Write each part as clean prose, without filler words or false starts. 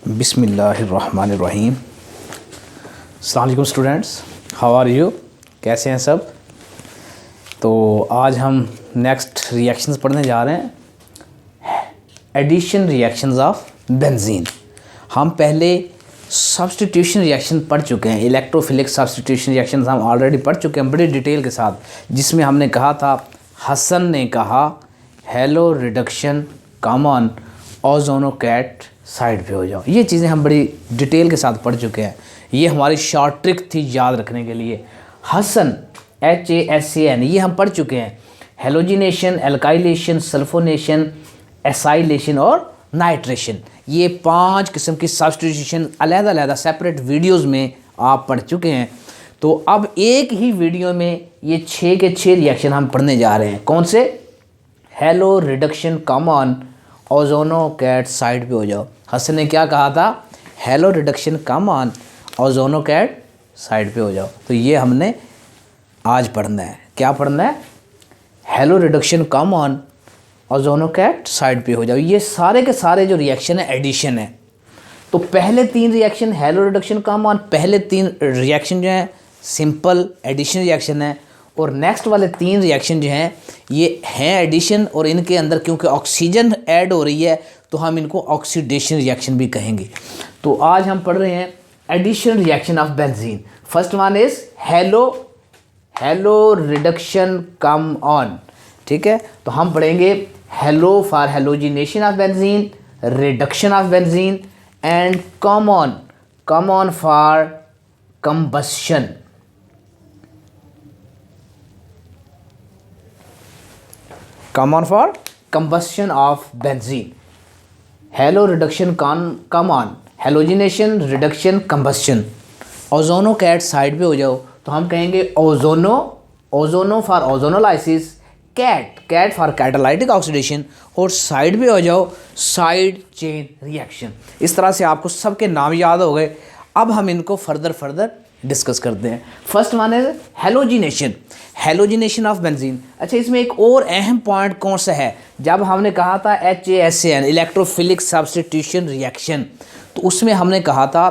बिस्मिल्लाहिर्रहमानिर्रहीम। अस्सलाम वालेकुम स्टूडेंट्स, हाउ आर यू? कैसे हैं सब? तो आज हम नेक्स्ट रिएक्शंस पढ़ने जा रहे हैं, एडिशन रिएक्शंस ऑफ बेंजीन। हम पहले सब्स्टिट्यूशन रिएक्शन पढ़ चुके हैं, इलेक्ट्रोफिलिक सब्स्टिट्यूशन रिएक्शंस हम ऑलरेडी पढ़ चुके हैं बड़ी डिटेल के साथ, जिसमें हमने कहा था हसन ने कहा hello reduction common ozono cat side पे हो जाओ। ये चीज़ें हम बड़ी डिटेल के साथ पढ़ चुके हैं। ये हमारी शॉर्ट ट्रिक थी याद रखने के लिए। हसन HASAN ये हम पढ़ चुके हैं। हेलोजिनेशन, एल्काइलेशन, सल्फोनेशन, एसाइलेशन और नाइट्रेशन, ये 5 किस्म की सब्स्टिट्यूशन अलग-अलग सेपरेट वीडियोस में आप पढ़ चुके हैं। तो अब एक ही वीडियो में ये 6 के 6 रिएक्शन हम पढ़ने जा रहे हैं। कौन से? Hello reduction common ozono cat side पे हो जाओ। हसन ने क्या कहा था? Hello reduction common ozono cat side पे हो जाओ। तो ये हमने आज पढ़ना है। क्या पढ़ना है? Hello reduction common ozono cat side पे हो जाओ। ये सारे के सारे जो रिएक्शन है एडिशन है। तो पहले 3 रिएक्शन हेलो रिडक्शन कॉमन, पहले 3 रिएक्शन जो हैं सिंपल एडिशन रिएक्शन है, और नेक्स्ट वाले 3 रिएक्शन जो हैं ये हैं एडिशन, और इनके अंदर क्योंकि ऑक्सीजन ऐड हो रही है तो हम इनको ऑक्सीडेशन रिएक्शन भी कहेंगे। तो आज हम पढ़ रहे हैं addition reaction of benzene. First one is hello reduction come on. ठीक है, तो हम पढ़ेंगे hello for halogenation of benzene, reduction of benzene, and common for combustion. Common for combustion of benzene. Hello reduction common, halogenation, reduction, combustion. Ozono cat side पे हो जाओ तो हम कहेंगे ozono for ozonolysis, cat for catalytic oxidation, और side पे हो जाओ साइड चेन रिएक्शन। इस तरह से आपको सबके नाम याद हो गए। अब हम इनको फर्दर डिस्कस करते हैं। फर्स्ट वन है हेलोजिनेशन ऑफ बेंजीन। अच्छा, इसमें एक और अहम पॉइंट कौन सा है? जब हमने कहा था HASAN इलेक्ट्रोफिलिक सब्स्टिट्यूशन रिएक्शन, तो उसमें हमने कहा था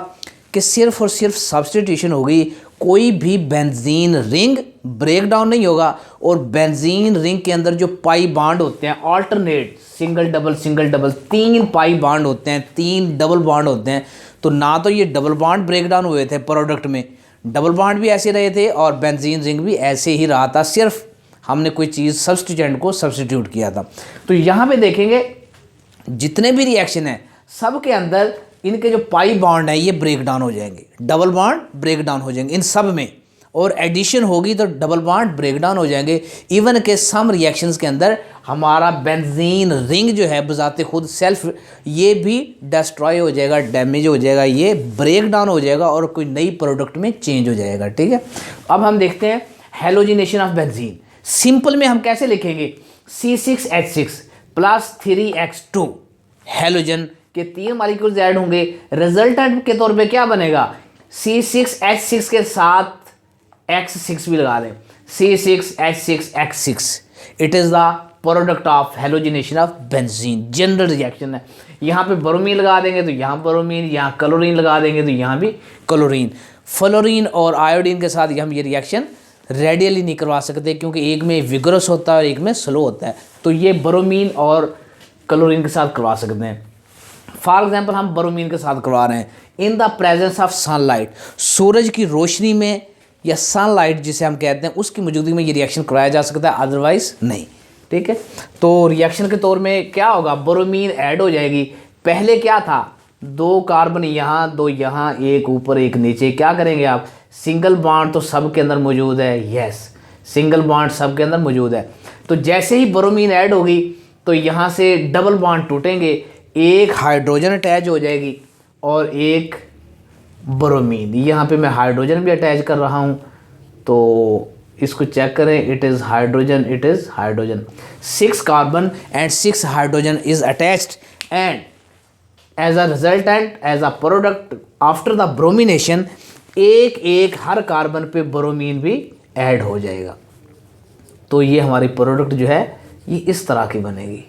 कि सिर्फ और सिर्फ सब्स्टिट्यूशन होगी, कोई भी बेंजीन रिंग ब्रेक डाउन नहीं होगा, और बेंजीन रिंग के अंदर जो पाई बॉन्ड होते हैं alternate single double 3 pi bond होते हैं, 3 डबल बॉन्ड होते हैं। तो ना तो ये डबल बॉन्ड ब्रेक डाउन हुए थे प्रोडक्ट में, डबल बॉन्ड भी ऐसे रहे थे और बेंजीन रिंग भी ऐसे ही रहा था, सिर्फ हमने कोई चीज़ सब्स्टिट्यूएंट को सब्स्टिट्यूट किया था। तो यहाँ पे देखेंगे जितने भी रिएक्शन हैं सब के अंदर इनके जो पाई बॉन्ड हैं ये ब्रेक डाउन हो जाएंगे, डबल बॉन्ड ब्रेक डाउन हो जाएंगे इन सब में, और एडिशन होगी तो डबल बॉन्ड ब्रेक डाउन हो जाएंगे। इवन के सम रिएक्शंस के अंदर हमारा बेंजीन रिंग जो है बजाते खुद सेल्फ ये भी डिस्ट्रॉय हो जाएगा, डैमेज हो जाएगा, ये ब्रेक डाउन हो जाएगा और कोई नई प्रोडक्ट में चेंज हो जाएगा। ठीक है, अब हम देखते हैं हेलोजिनेशन ऑफ बेंजीन। सिंपल में हम कैसे लिखेंगे? C6H6 प्लस 3X2 हेलोजन के 3 मॉलिक्यूल्स ऐड होंगे, रिजल्टेंट के तौर पे क्या बनेगा? C6H6 के साथ X6 भी लगा दें, C6H6X6। It is the product of halogenation of benzene. General reaction है। यहाँ पे ब्रोमीन लगा देंगे तो यहाँ ब्रोमीन, यहाँ क्लोरीन लगा देंगे तो यहाँ भी क्लोरीन। फ्लोरीन और आयोडीन के साथ हम ये रिएक्शन रेडियली नहीं करवा सकते क्योंकि एक में विगरस होता है और एक में स्लो होता है, तो ये ब्रोमीन और क्लोरीन के साथ करवा सकते हैं। फॉर एग्जाम्पल हम ब्रोमीन के साथ करवा रहे हैं in the presence of sunlight, सूरज की रोशनी में या सनलाइट जिसे हम कहते हैं उसकी मौजूदगी में ये रिएक्शन कराया जा सकता है, अदरवाइज नहीं। ठीक है, तो रिएक्शन के तौर में क्या होगा? ब्रोमीन ऐड हो जाएगी। पहले क्या था? 2 कार्बन यहाँ, 2 यहाँ, एक ऊपर एक नीचे। क्या करेंगे आप? सिंगल बॉन्ड तो सब के अंदर मौजूद है, यस, सिंगल बॉन्ड सब के अंदर मौजूद है। तो जैसे ही ब्रोमीन ऐड होगी तो यहाँ से डबल बॉन्ड टूटेंगे, एक हाइड्रोजन अटैच हो जाएगी और एक ब्रोमीन। यहाँ पे मैं हाइड्रोजन भी अटैच कर रहा हूँ, तो इसको चेक करें। It is hydrogen 6 carbon and 6 hydrogen is attached, and as a resultant as a product after the bromination एक हर कार्बन पे ब्रोमीन भी ऐड हो जाएगा। तो ये हमारी प्रोडक्ट जो है ये इस तरह की बनेगी।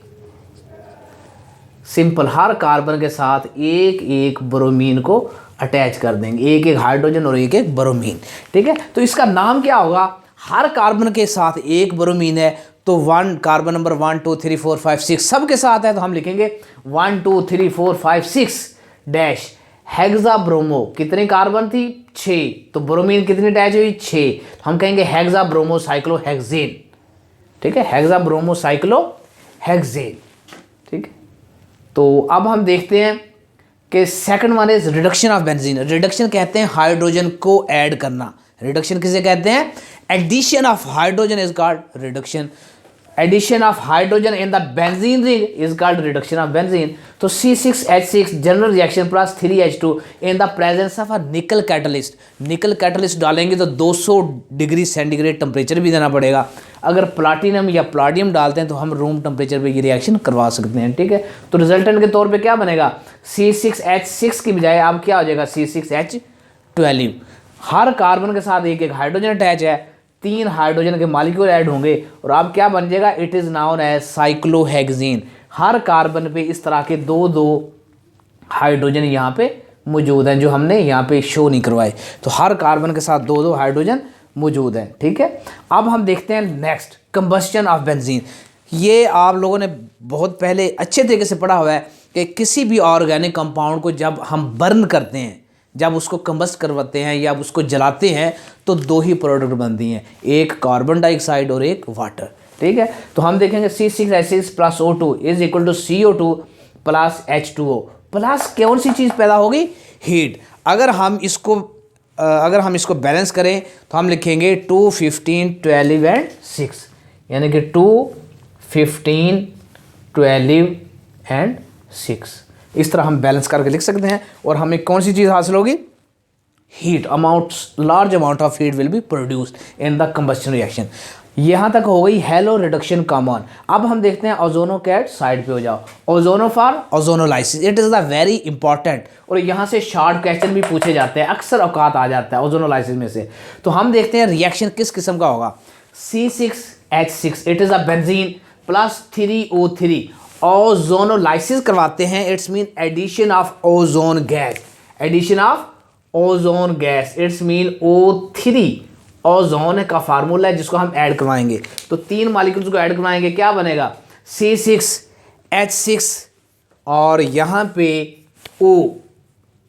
सिंपल, हर कार्बन के साथ एक एक ब्रोमीन को अटैच कर देंगे, एक एक हाइड्रोजन और एक एक ब्रोमीन। ठीक है, तो इसका नाम क्या होगा, हर कार्बन के साथ एक ब्रोमीन है तो वन कार्बन नंबर 1 2 3 4 5 6 सब के साथ है, तो हम लिखेंगे 1 2 3 4 5 6 डैश हेक्सा ब्रोमो। कितने कार्बन थी, 6, तो ब्रोमीन कितनी अटैच हुई, 6, तो हम कहेंगे हेक्सा ब्रोमो साइक्लोहेक्सेन। ठीक है, हेक्सा ब्रोमो साइक्लोहेक्सेन। ठीक है, तो अब हम देखते हैं कि second one is reduction of benzene. Reduction कहते हैं हाइड्रोजन को ऐड करना। रिडक्शन किसे कहते हैं, addition of hydrogen is called reduction. Addition of hydrogen in the benzene ring is called reduction of benzene. तो C6H6 general reaction plus 3H2 in the presence of a nickel catalyst. निकल catalyst डालेंगे तो 200 degree centigrade temperature भी देना पड़ेगा। अगर platinum या प्लाटियम डालते हैं तो हम रूम टेम्परेचर पे ये रिएक्शन करवा सकते हैं। ठीक है, तो रिजल्टेंट के तौर पे क्या बनेगा, C6H6 की बजाय अब क्या हो जाएगा C6H12। हर कार्बन के साथ एक एक हाइड्रोजन अटैच है, 3 हाइड्रोजन के मॉलिक्यूल ऐड होंगे और अब क्या बन जाएगा, it is known as cyclohexane. हर कार्बन पे इस तरह के 2-2 हाइड्रोजन यहाँ पे मौजूद हैं जो हमने यहाँ पे शो नहीं करवाए। तो हर कार्बन के साथ 2-2 हाइड्रोजन मौजूद हैं। ठीक है, अब हम देखते हैं नेक्स्ट कंबस्शन ऑफ बेंजीन। ये आप लोगों ने बहुत पहले अच्छे तरीके से पढ़ा हुआ है कि किसी भी ऑर्गेनिक कंपाउंड को जब हम बर्न करते हैं, जब उसको कंबस्ट करवाते हैं या उसको जलाते हैं तो 2 ही प्रोडक्ट बनती हैं, एक कार्बन डाइऑक्साइड और एक वाटर। ठीक है, तो हम देखेंगे C6H6 plus O2 is equal to CO2 plus H2O plus कौन सी चीज़ पैदा होगी, हीट। अगर हम इसको बैलेंस करें तो हम लिखेंगे 2 15 12 एंड 6, यानी कि 2 15 12 एंड 6। इस तरह हम बैलेंस करके लिख सकते हैं और हमें कौन सी चीज़ हासिल होगी, heat. Large amount of heat will be produced in the combustion reaction. यहाँ तक हो गई हेलो रिडक्शन कॉमन। अब हम देखते हैं ओजोनो कैट साइड पे हो जाओ। Ozono for ozonolysis, it is the very important, और यहाँ से शॉर्ट क्वेश्चन भी पूछे जाते हैं, अक्सर औकात आ जाता है ओजोनोलाइसिस में से। तो हम देखते हैं रिएक्शन किस किस्म का होगा। C6H6 it is a benzene plus 3O3 ozonolysis करवाते हैं, it's mean addition of ozone gas. Addition of ozone gas it's mean O3 ozone का फार्मूला है जिसको हम ऐड करवाएंगे। तो 3 मॉलिक्यूल्स को ऐड करवाएंगे, क्या बनेगा C6H6 और यहाँ पे O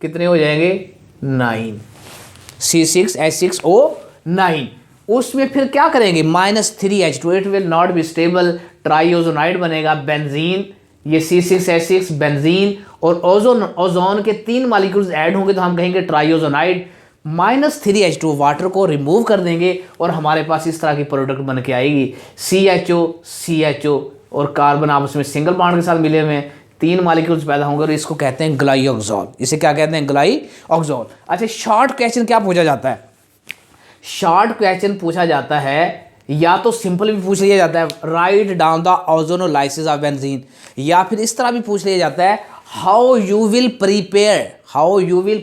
कितने हो जाएंगे 9, C6H6O9। उसमें फिर क्या करेंगे -3H2, it will not be stable, triozonide बनेगा बेंजीन। ये C6H6 बेंजीन और ओजोन के 3 मॉलिक्यूल्स ऐड होंगे तो हम कहेंगे ट्राईओजोनाइड। -3H2 वाटर को रिमूव कर देंगे और हमारे पास इस तरह की प्रोडक्ट बन के आएगी CHO और कार्बन आपस में सिंगल बॉन्ड के साथ मिले हुए 3 मॉलिक्यूल्स पैदा होंगे और इसको कहते हैं ग्लाइऑक्सॉल। इसे क्या कहते हैं, ग्लाइऑक्सॉल। अच्छा, शॉर्ट क्वेश्चन क्या पूछा जाता है, शॉर्ट क्वेश्चन पूछा जाता है या तो सिंपल भी पूछ लिया जाता है write down the ozonolysis of benzene, या फिर इस तरह भी पूछ लिया जाता है how you will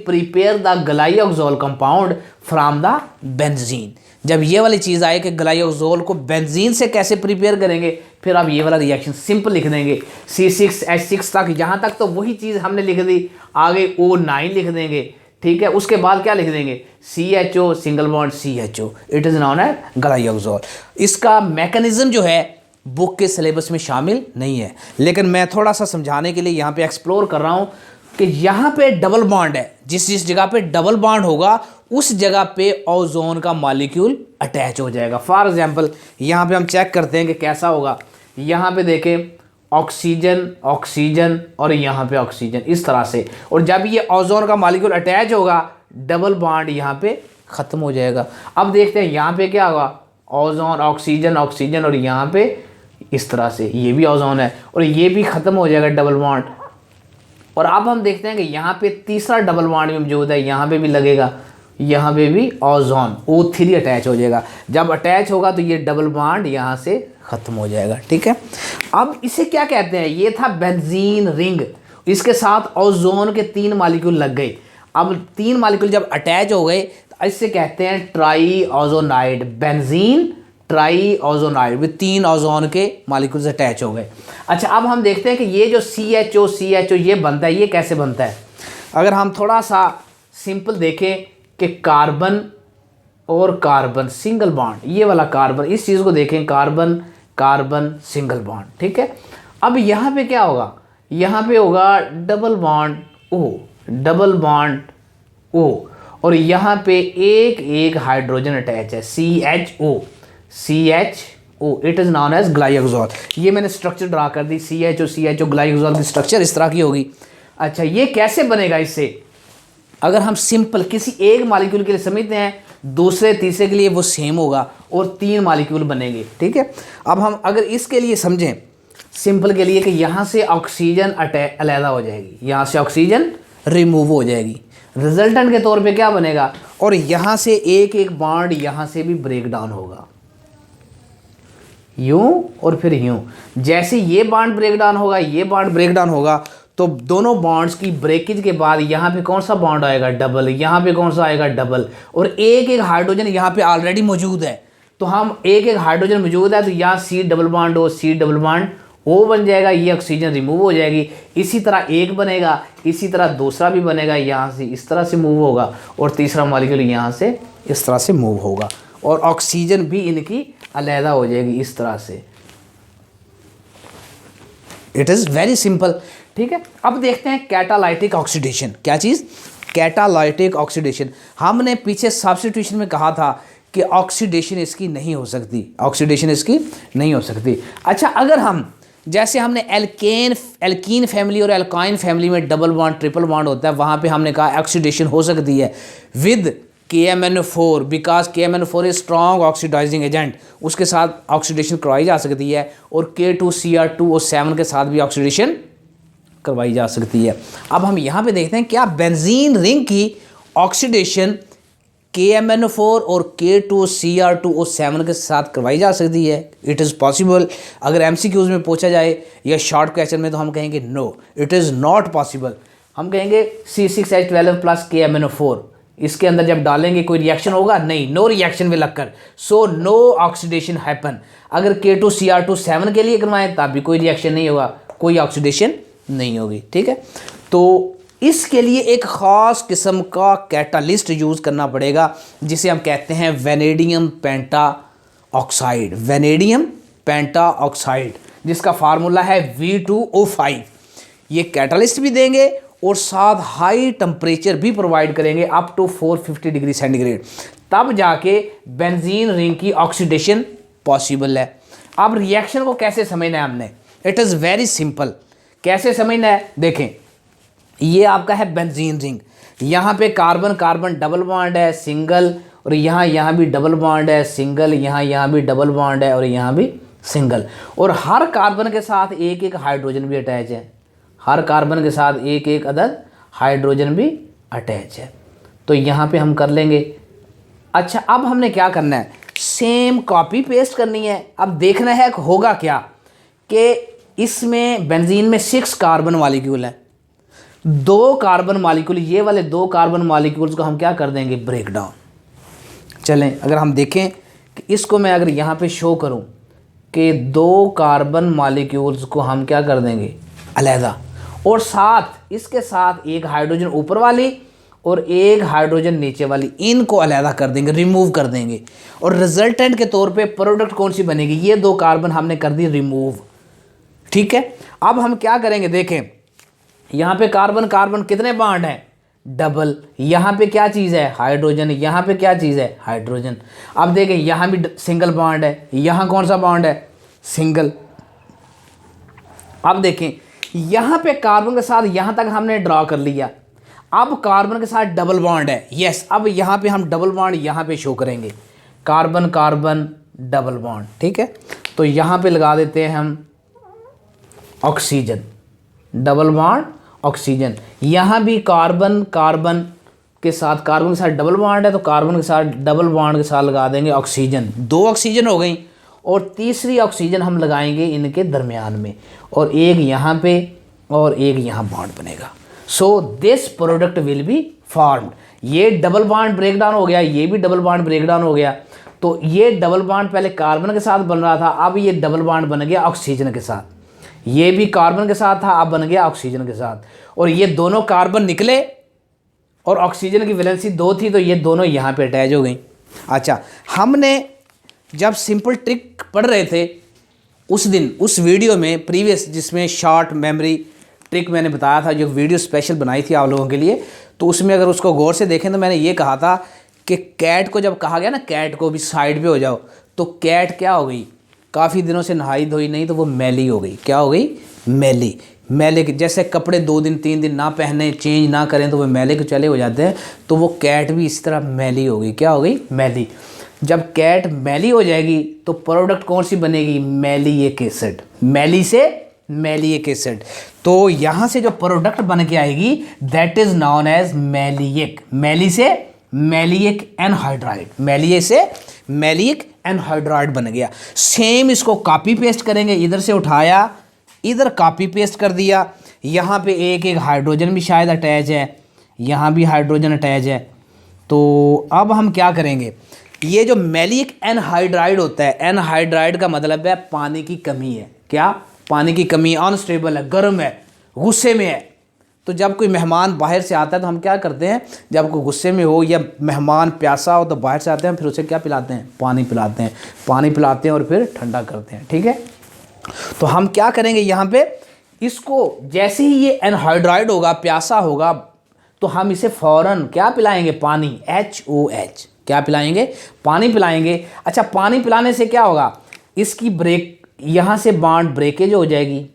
prepare the glyoxal compound from the benzene. जब ये वाली चीज़ आए कि ग्लाइऑक्सॉल को बेंजीन से कैसे प्रिपेयर करेंगे, फिर आप ये वाला रिएक्शन सिंपल लिख देंगे। C6H6 तक, यहाँ तक तो वही चीज़ हमने लिख दी, आगे O9 लिख देंगे। ठीक है, उसके बाद क्या लिख देंगे CHO single bond CHO, it is known as glyoxal. इसका मैकेनिज्म जो है बुक के सिलेबस में शामिल नहीं है, लेकिन मैं थोड़ा सा समझाने के लिए यहाँ पे एक्सप्लोर कर रहा हूँ कि यहाँ पे डबल बॉन्ड है, जिस जगह पे डबल बॉन्ड होगा उस जगह पे ओजोन का मॉलिक्यूल अटैच हो जाएगा। फॉर एग्जांपल यहाँ पे हम चेक करते हैं कि कैसा होगा। यहाँ पे देखें ऑक्सीजन ऑक्सीजन और यहाँ पे ऑक्सीजन इस तरह से, और जब ये ओजोन का मॉलिक्यूल अटैच होगा डबल बॉन्ड यहाँ पे ख़त्म हो जाएगा। अब देखते हैं यहाँ पे क्या होगा, ओजोन ऑक्सीजन ऑक्सीजन और यहाँ पे इस तरह से ये भी ओजोन है और ये भी ख़त्म हो जाएगा डबल बॉन्ड। और अब हम देखते हैं कि यहाँ पे तीसरा डबल बॉन्ड भी मौजूद है, यहाँ पे भी लगेगा, यहाँ पे भी ओजोन O3 अटैच हो जाएगा। जब अटैच होगा तो ये डबल बॉन्ड यहाँ से ख़त्म हो जाएगा। ठीक है, अब इसे क्या कहते हैं, ये था बेंजीन रिंग, इसके साथ ओजोन के 3 मॉलिक्यूल लग गए। अब 3 मॉलिक्यूल जब अटैच हो गए तो इससे कहते हैं triozonide, benzene tri ozonide with 3 ozone के मॉलिक्यूल्स अटैच हो गए। अच्छा, अब हम देखते हैं कि ये जो CHO ये बनता है, ये कैसे बनता है। अगर हम थोड़ा सा सिंपल देखें कि कार्बन और कार्बन सिंगल बॉन्ड, ये वाला कार्बन, इस चीज़ को देखें, कार्बन कार्बन सिंगल बॉन्ड, ठीक है। अब यहाँ पे क्या होगा, यहाँ पे होगा डबल बॉन्ड O, और यहाँ पे एक एक हाइड्रोजन अटैच है, CHO, it is known as glyoxal. ये मैंने स्ट्रक्चर ड्रा कर दी, CHO ग्लाइकोजोल की स्ट्रक्चर इस तरह की होगी। अच्छा, ये कैसे बनेगा इससे, अगर हम सिंपल किसी एक मॉलिक्यूल के लिए समझते हैं, दूसरे तीसरे के लिए वो सेम होगा और 3 मॉलिक्यूल बनेंगे, ठीक है। अब हम अगर इसके लिए समझें सिंपल के लिए कि यहाँ से ऑक्सीजन अलहदा हो जाएगी, यहाँ से ऑक्सीजन रिमूव हो जाएगी, रिजल्टेंट के तौर पे क्या बनेगा, और यहाँ से एक एक बॉन्ड यहाँ से भी ब्रेक डाउन होगा, यूं और फिर यूं। जैसे ये बॉन्ड ब्रेक डाउन होगा, ये बॉन्ड ब्रेक डाउन होगा, तो दोनों बॉन्ड्स की ब्रेकेज के बाद यहाँ पे कौन सा बॉन्ड आएगा, डबल, यहाँ पे कौन सा आएगा, डबल, और एक एक हाइड्रोजन यहाँ पे ऑलरेडी मौजूद है, तो हम एक एक हाइड्रोजन मौजूद है तो यहाँ C डबल बॉन्ड O बन जाएगा, ये ऑक्सीजन रिमूव हो जाएगी। इसी तरह एक बनेगा, इसी तरह दूसरा भी बनेगा, यहाँ से इस तरह से मूव होगा, और तीसरा मॉलिक्यूल यहाँ से इस तरह से मूव होगा, और ऑक्सीजन भी इनकी अलहदा हो जाएगी इस तरह से। इट इज़ वेरी सिंपल, ठीक है। अब देखते हैं कैटालाइटिक ऑक्सीडेशन, क्या चीज़, कैटालाइटिक ऑक्सीडेशन। हमने पीछे सब्स्टिट्यूशन में कहा था कि ऑक्सीडेशन इसकी नहीं हो सकती, अच्छा, अगर हम जैसे हमने एल्कीन फैमिली और एल्काइन फैमिली में डबल बॉन्ड ट्रिपल बॉन्ड होता है, वहाँ पे हमने कहा ऑक्सीडेशन हो सकती है with KMnO4 because KMnO4 is strong oxidising agent, उसके साथ ऑक्सीडेशन करवाई जा सकती है, और K2Cr2O7 के साथ भी ऑक्सीडेशन करवाई जा सकती है। अब हम यहाँ पे देखते हैं क्या बेंजीन रिंग की ऑक्सीडेशन KMnO4 और K2Cr2O7 के साथ करवाई जा सकती है। It is possible. अगर MCQs में पूछा जाए या शॉर्ट क्वेश्चन में तो हम कहेंगे no, it is not possible. हम कहेंगे C6H12 प्लस KMnO4, इसके अंदर जब डालेंगे कोई रिएक्शन होगा, नहीं, no reaction will occur, so no oxidation happen. अगर K2Cr2O7 के लिए करवाएं तब भी कोई रिएक्शन नहीं होगा, कोई ऑक्सीडेशन नहीं होगी, ठीक है। तो इसके लिए एक ख़ास किस्म का कैटालिस्ट यूज़ करना पड़ेगा जिसे हम कहते हैं वेनेडियम पेंटा ऑक्साइड, जिसका फार्मूला है V2O5। ये कैटालिस्ट भी देंगे और साथ हाई टेम्परेचर भी प्रोवाइड करेंगे अप टू 450 डिग्री सेंटीग्रेड, तब जाके बेंजीन रिंग की ऑक्सीडेशन पॉसिबल है। अब रिएक्शन को कैसे समझना है हमने, इट इज़ वेरी सिंपल। कैसे समझना है, देखें, ये आपका है बेंजीन रिंग, यहाँ पे कार्बन कार्बन डबल बॉन्ड है सिंगल, और यहाँ भी डबल बॉन्ड है सिंगल, यहाँ भी डबल बॉन्ड है और यहाँ भी सिंगल, और हर कार्बन के साथ एक एक हाइड्रोजन भी अटैच है, हर कार्बन के साथ एक एक अदद हाइड्रोजन भी अटैच है। तो यहाँ पे हम कर लेंगे। अच्छा, अब हमने क्या करना है, सेम कॉपी पेस्ट करनी है। अब देखना है होगा क्या कि इसमें बेंजीन में 6 कार्बन मॉलिक्यूल हैं, 2 कार्बन मॉलिक्यूल, ये वाले 2 कार्बन मॉलिक्यूल्स को हम क्या कर देंगे, ब्रेक डाउन। चलें, अगर हम देखें कि इसको मैं अगर यहाँ पे शो करूँ कि 2 कार्बन मॉलिक्यूल्स को हम क्या कर देंगे, अलहदा, और साथ इसके साथ एक हाइड्रोजन ऊपर वाली और एक हाइड्रोजन नीचे वाली, इनको अलहदा कर देंगे, रिमूव कर देंगे, और रिजल्टेंट के तौर पे प्रोडक्ट कौन सी बनेगी, ये 2 कार्बन हमने कर दी रिमूव, ठीक है। अब हम क्या करेंगे, देखें, यहाँ पे कार्बन कार्बन कितने बॉन्ड हैं, डबल, यहाँ पे क्या चीज़ है, हाइड्रोजन, यहाँ पे क्या चीज़ है, हाइड्रोजन। अब देखें, यहाँ भी सिंगल बॉन्ड है, यहाँ कौन सा बॉन्ड है, सिंगल। अब देखें, यहाँ पे कार्बन के साथ यहाँ तक हमने ड्रॉ कर लिया, अब कार्बन के साथ डबल बॉन्ड है, यस। अब यहाँ पे हम डबल बॉन्ड यहाँ पे शो करेंगे, कार्बन कार्बन डबल बॉन्ड, ठीक है। तो यहाँ पे लगा देते हैं हम ऑक्सीजन, डबल बॉन्ड ऑक्सीजन। यहाँ भी कार्बन कार्बन के साथ डबल बॉन्ड है, तो कार्बन के साथ डबल बॉन्ड के साथ लगा देंगे ऑक्सीजन, 2 ऑक्सीजन हो गई, और तीसरी ऑक्सीजन हम लगाएंगे इनके दरमियान में, और एक यहाँ पे और एक यहाँ बॉन्ड बनेगा। So this product will be formed. ये डबल बॉन्ड ब्रेक डाउन हो गया, ये भी डबल बॉन्ड ब्रेक डाउन हो गया, तो ये डबल बॉन्ड पहले कार्बन के साथ बन रहा था, अब ये डबल बॉन्ड बन गया ऑक्सीजन के साथ। ये भी कार्बन के साथ था, अब बन गया ऑक्सीजन के साथ। और ये दोनों कार्बन निकले और ऑक्सीजन की वैलेंसी 2 थी, तो ये दोनों यहाँ पे अटैच हो गई। अच्छा, हमने जब सिंपल ट्रिक पढ़ रहे थे उस दिन, उस वीडियो में प्रीवियस, जिसमें शॉर्ट मेमोरी ट्रिक मैंने बताया था, जो वीडियो स्पेशल बनाई थी आप लोगों के लिए, तो उसमें अगर उसको गौर से देखें तो मैंने ये कहा था कि कैट को जब कहा गया ना, कैट को भी साइड पे हो जाओ, तो कैट क्या हो गई, काफ़ी दिनों से नहाई धोई नहीं, तो वो मैली हो गई। क्या हो गई? मैली। मैले के जैसे कपड़े 2 दिन 3 दिन ना पहने, चेंज ना करें, तो वो मैले के चले हो जाते हैं, तो वो कैट भी इस तरह मैली हो गई। क्या हो गई? मैली। जब कैट मैली हो जाएगी तो प्रोडक्ट कौन सी बनेगी? Malic acid. मैली से मैलिक एसिड। तो यहाँ से जो प्रोडक्ट बन के आएगी that is known as maleic. मैली से मैलिक एनहाइड्राइड, मैलिए से मैलिक एनहाइड्राइड बन गया। सेम इसको कॉपी पेस्ट करेंगे, इधर से उठाया, इधर कॉपी पेस्ट कर दिया। यहाँ पे एक एक हाइड्रोजन भी शायद अटैच है, यहाँ भी हाइड्रोजन अटैच है। तो अब हम क्या करेंगे, ये जो मैलिक एनहाइड्राइड होता है, एनहाइड्राइड का मतलब है पानी की कमी है। क्या? पानी की कमी, अनस्टेबल है, गर्म है, गुस्से में है। तो जब कोई मेहमान बाहर से आता है तो हम क्या करते हैं, जब कोई गुस्से में हो या मेहमान प्यासा हो तो बाहर से आते हैं, फिर उसे क्या पिलाते हैं? पानी पिलाते हैं। पानी पिलाते हैं और फिर ठंडा करते हैं। ठीक है, तो हम क्या करेंगे यहाँ पे, इसको जैसे ही ये एनहाइड्राइड होगा, प्यासा होगा, तो हम इसे फौरन क्या पिलाएंगे? पानी, HOH। क्या पिलाएंगे? पानी पिलाएंगे। अच्छा, पानी पिलाने से क्या होगा, इसकी ब्रेक, यहाँ से बॉन्ड ब्रेकेज हो जाएगी,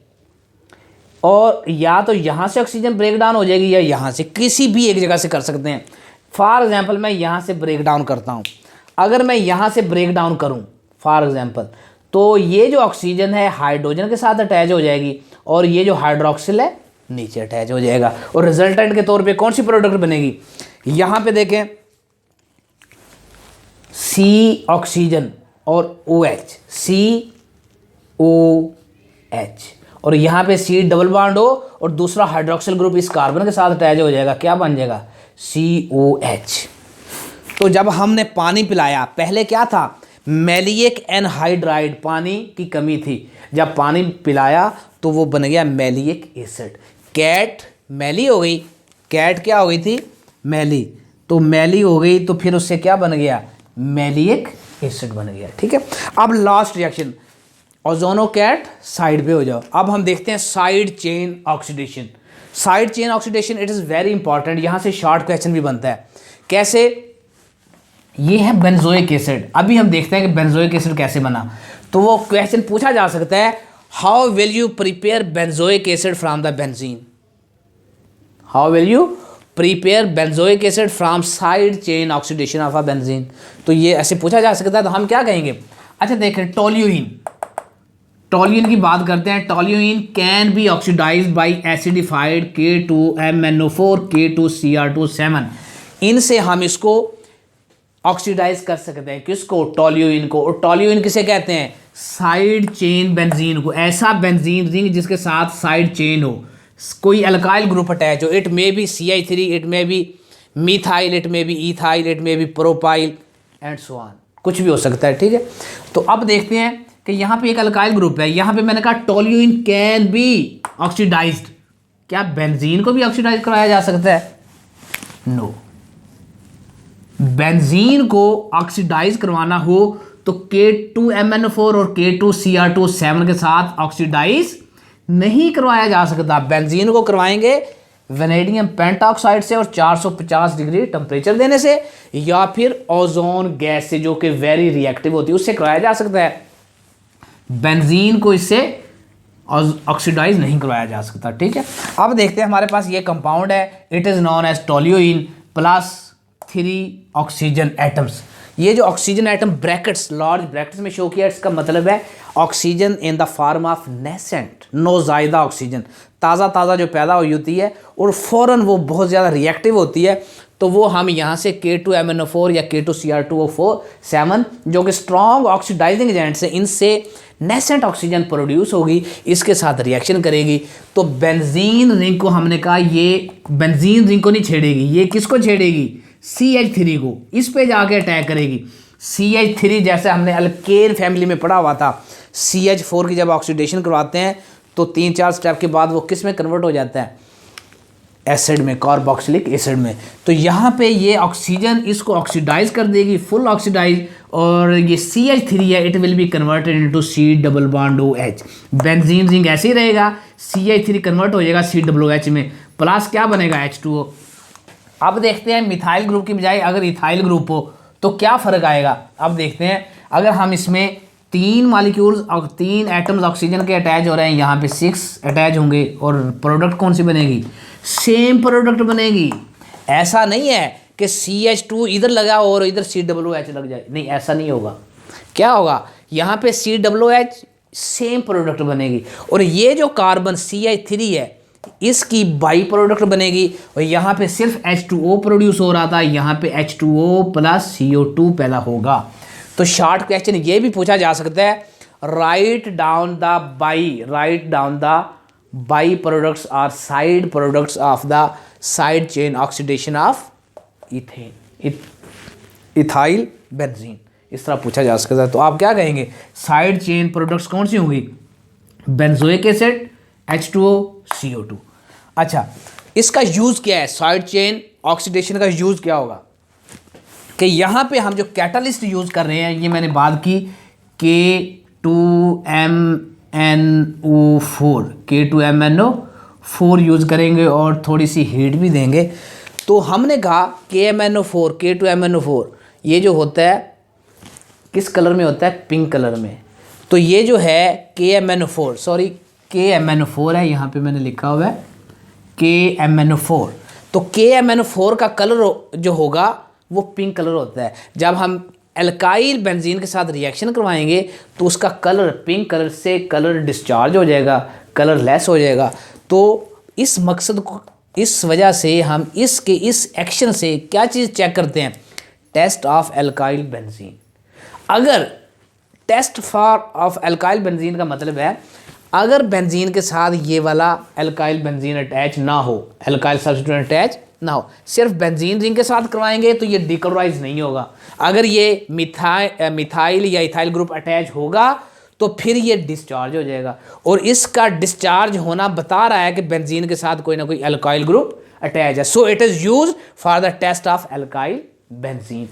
और या तो यहाँ से ऑक्सीजन ब्रेक डाउन हो जाएगी या यहाँ से, किसी भी एक जगह से कर सकते हैं। फॉर एग्जांपल मैं यहाँ से ब्रेक डाउन करता हूँ, अगर मैं यहाँ से ब्रेक डाउन करूँ फॉर एग्जांपल, तो ये जो ऑक्सीजन है हाइड्रोजन के साथ अटैच हो जाएगी, और ये जो हाइड्रोक्सिल है नीचे अटैच हो जाएगा, और रिजल्टेंट के तौर पे कौन सी प्रोडक्ट बनेगी? यहाँ पे देखें, C ऑक्सीजन और OH, COH, और यहाँ पे C डबल बॉन्ड हो और दूसरा हाइड्रोक्सिल ग्रुप इस कार्बन के साथ अटैच हो जाएगा। क्या बन जाएगा? COH। तो जब हमने पानी पिलाया, पहले क्या था? मैलिक एनहाइड्राइड, पानी की कमी थी। जब पानी पिलाया तो वो बन गया मैलिक एसिड। कैट मैली हो गई, कैट क्या हो गई थी? मैली। तो मैली हो गई तो फिर उससे क्या बन गया? मैलिक एसिड बन गया। ठीक है, अब लास्ट रिएक्शन, ओजोनो कैट साइड पे हो जाओ। अब हम देखते हैं side chain oxidation. Side chain oxidation it is very important, यहाँ से शॉर्ट क्वेश्चन भी बनता है। कैसे? ये है बेंजोइक एसिड। अभी हम देखते हैं कि बेंजोइक एसिड कैसे बना। तो वो क्वेश्चन पूछा जा सकता है, how will you prepare benzoic acid from the benzene? How will you prepare benzoic acid from side chain oxidation of a benzene? तो ये ऐसे पूछा जा सकता है, तो हम क्या कहेंगे? अच्छा देखें, टोल्यूइन, टोल्यूइन की बात करते हैं। Toluene can be oxidised by acidified K2MnO4 K2Cr2 इनसे हम इसको ऑक्सीडाइज कर सकते हैं। किसको? टोल्यूइन को। और टोल्यूइन किसे कहते हैं? साइड चेन बेंजीन को। ऐसा बेंजीन रिंग जिसके साथ साइड चेन हो, कोई अल्काइल ग्रुप अटैच हो। It may be CH3, it may be methyl, it may be ethyl, it may be propyl and so on, कुछ भी हो सकता है। ठीक है, तो अब देखते हैं कि यहाँ पे एक अल्काइल ग्रुप है। यहाँ पे मैंने कहा टोल्यूइन कैन बी ऑक्सीडाइज्ड। क्या बेंजीन को भी ऑक्सीडाइज कराया जा सकता है? नो। बेंजीन को ऑक्सीडाइज करवाना हो तो K2MnO4 और K2Cr2 के साथ ऑक्सीडाइज नहीं करवाया जा सकता। बेंजीन को करवाएंगे वेनेडियम पेंटाऑक्साइड से और 450 डिग्री टेम्परेचर देने से, या फिर ओजोन गैस से जो कि वेरी रिएक्टिव होती है उससे करवाया जा सकता है। बेंजीन को इससे ऑक्सीडाइज नहीं करवाया जा सकता। ठीक है, अब देखते हैं हमारे पास ये कंपाउंड है, it is known as toluene plus 3 oxygen atoms. ये जो oxygen atom brackets, large brackets में शो किया, इसका मतलब है oxygen in the form of nascent, नौज़ायदा ऑक्सीजन, ताज़ा जो पैदा हुई होती है और फ़ौरन वो बहुत ज़्यादा रिएक्टिव होती है। तो वो हम यहाँ से K2MnO4 या K2Cr2O4 जो कि स्ट्रॉन्ग ऑक्सीडाइजिंग एजेंट्स हैं, इनसे नेसेंट ऑक्सीजन प्रोड्यूस होगी, इसके साथ रिएक्शन करेगी। तो बेंजीन रिंग को हमने कहा ये बेंजीन रिंग को नहीं छेड़ेगी, ये किसको छेड़ेगी? CH3 को। इस पे जाके अटैक करेगी। CH3 जैसे हमने अल्केन फैमिली में पढ़ा हुआ था, CH4 की जब ऑक्सीडेशन करवाते हैं तो 3-4 स्टेप के बाद वो किस में कन्वर्ट हो जाता है, एसिड में, कार्बोक्सिलिक एसिड में। तो यहाँ पे ये ऑक्सीजन इसको ऑक्सीडाइज कर देगी, फुल ऑक्सीडाइज, और ये CH3 है, it will be converted into C+OH। Benzene ring ऐसे ही रहेगा, CH3 कन्वर्ट हो जाएगा COOH में, प्लस क्या बनेगा H2O। अब देखते हैं मिथाइल ग्रुप की बजाय अगर इथाइल ग्रुप हो तो क्या फ़र्क आएगा। अब देखते हैं, अगर हम इसमें 3 मॉलिक्यूल्स और 3 एटम्स ऑक्सीजन के अटैच हो रहे हैं, यहाँ पे 6 अटैच होंगे, और प्रोडक्ट कौन सी बनेगी, सेम प्रोडक्ट बनेगी। ऐसा नहीं है कि CH2 इधर लगा और इधर COOH लग जाए, नहीं ऐसा नहीं होगा। क्या होगा, यहाँ पे COOH सेम प्रोडक्ट बनेगी, और ये जो कार्बन CH3 है इसकी बाई प्रोडक्ट बनेगी, और यहाँ पे सिर्फ H2O प्रोड्यूस हो रहा था, यहाँ पे H2O प्लस CO2 पैदा होगा। तो शॉर्ट क्वेश्चन ये भी पूछा जा सकता है, write down the by products are side products of the side chain oxidation of ethyl benzene, इस तरह पूछा जा सकता है। तो आप क्या कहेंगे, साइड चेन प्रोडक्ट्स कौन सी होंगी, बेंजोइक एसिड, H2O, CO2। अच्छा, इसका यूज़ क्या है, साइड चेन ऑक्सीडेशन का यूज़ क्या होगा, कि यहाँ पे हम जो कैटालिस्ट यूज़ कर रहे हैं, ये मैंने बात की K2MnO4 यूज़ करेंगे और थोड़ी सी हीट भी देंगे। तो हमने कहा K2MnO4 ये जो होता है किस कलर में होता है, पिंक कलर में। तो ये जो है KMnO4 है, यहाँ पे मैंने लिखा हुआ है KMnO4। तो KMnO4 का कलर जो होगा वो पिंक कलर होता है। जब हम एल्काइल बेंजीन के साथ रिएक्शन करवाएंगे तो उसका कलर पिंक कलर से कलर डिस्चार्ज हो जाएगा, कलर लेस हो जाएगा। तो इस मकसद को, इस वजह से हम इस एक्शन से क्या चीज़ चेक करते हैं, टेस्ट ऑफ एल्काइल बेंजीन। अगर टेस्ट ऑफ एल्काइल बेंजीन का मतलब है अगर बेंजीन के साथ ये वाला एल्काइल बेंजीन अटैच ना हो, एल्काइल सब्स्टिट्यूएंट अटैच ना हो, सिर्फ बेंजीन रिंग के साथ करवाएंगे तो ये डिक्लोराइज नहीं होगा। अगर ये मिथाइल या इथाइल ग्रुप अटैच होगा तो फिर ये डिस्चार्ज हो जाएगा, और इसका डिस्चार्ज होना बता रहा है कि बेंजीन के साथ कोई ना कोई एल्काइल ग्रुप अटैच है। So it is use for the test of alkyl benzene.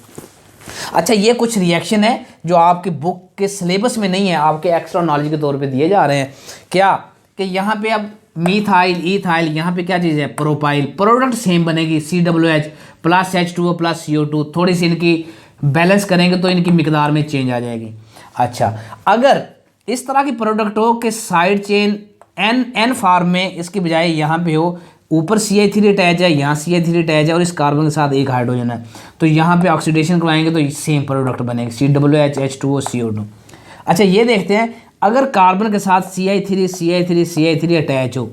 अच्छा, ये कुछ रिएक्शन है जो आपकी बुक के सिलेबस में नहीं है, आपके एक्स्ट्रा नॉलेज के तौर पे दिए जा रहे हैं। क्या कि यहाँ पे अब मीथाइल ईथाइल, यहाँ पे क्या चीज़ है, प्रोपाइल, प्रोडक्ट सेम बनेगी COOH plus H2O plus CO2। थोड़ी सी इनकी बैलेंस करेंगे तो इनकी मिकदार में चेंज आ जाएगी। अच्छा, अगर इस तरह की प्रोडक्ट हो कि साइड चेन N फॉर्म में, इसकी बजाय यहाँ पे हो ऊपर CH3 अटैच है, यहाँ CH3 अटैच है और इस कार्बन के साथ एक हाइड्रोजन है, तो यहाँ पे ऑक्सीडेशन करवाएंगे तो सेम प्रोडक्ट बनेगी COOH H2O CO2। अच्छा, ये देखते हैं, अगर कार्बन के साथ CH3 अटैच हो,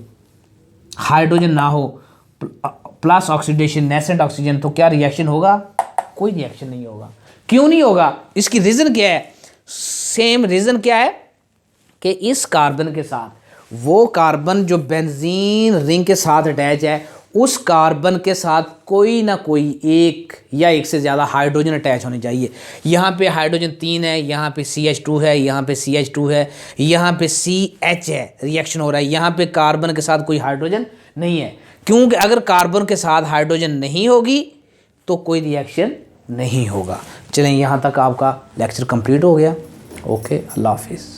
हाइड्रोजन ना हो, प्लस ऑक्सीडेशन नेसेंट ऑक्सीजन, तो क्या रिएक्शन होगा, कोई रिएक्शन नहीं होगा। क्यों नहीं होगा, इसकी रीज़न क्या है, सेम रीज़न क्या है कि इस कार्बन के साथ वो कार्बन जो बेंजीन रिंग के साथ अटैच है, उस कार्बन के साथ कोई ना कोई एक या एक से ज़्यादा हाइड्रोजन अटैच होनी चाहिए। यहाँ पे हाइड्रोजन 3 है, यहाँ पे CH2 है, यहाँ पे CH2 है, यहाँ पे CH है, रिएक्शन हो रहा है। यहाँ पे कार्बन के साथ कोई हाइड्रोजन नहीं है, क्योंकि अगर कार्बन के साथ हाइड्रोजन नहीं होगी तो कोई रिएक्शन नहीं होगा। चलें, यहाँ तक आपका लेक्चर कंप्लीट हो गया। ओके, अल्लाह हाफिज़।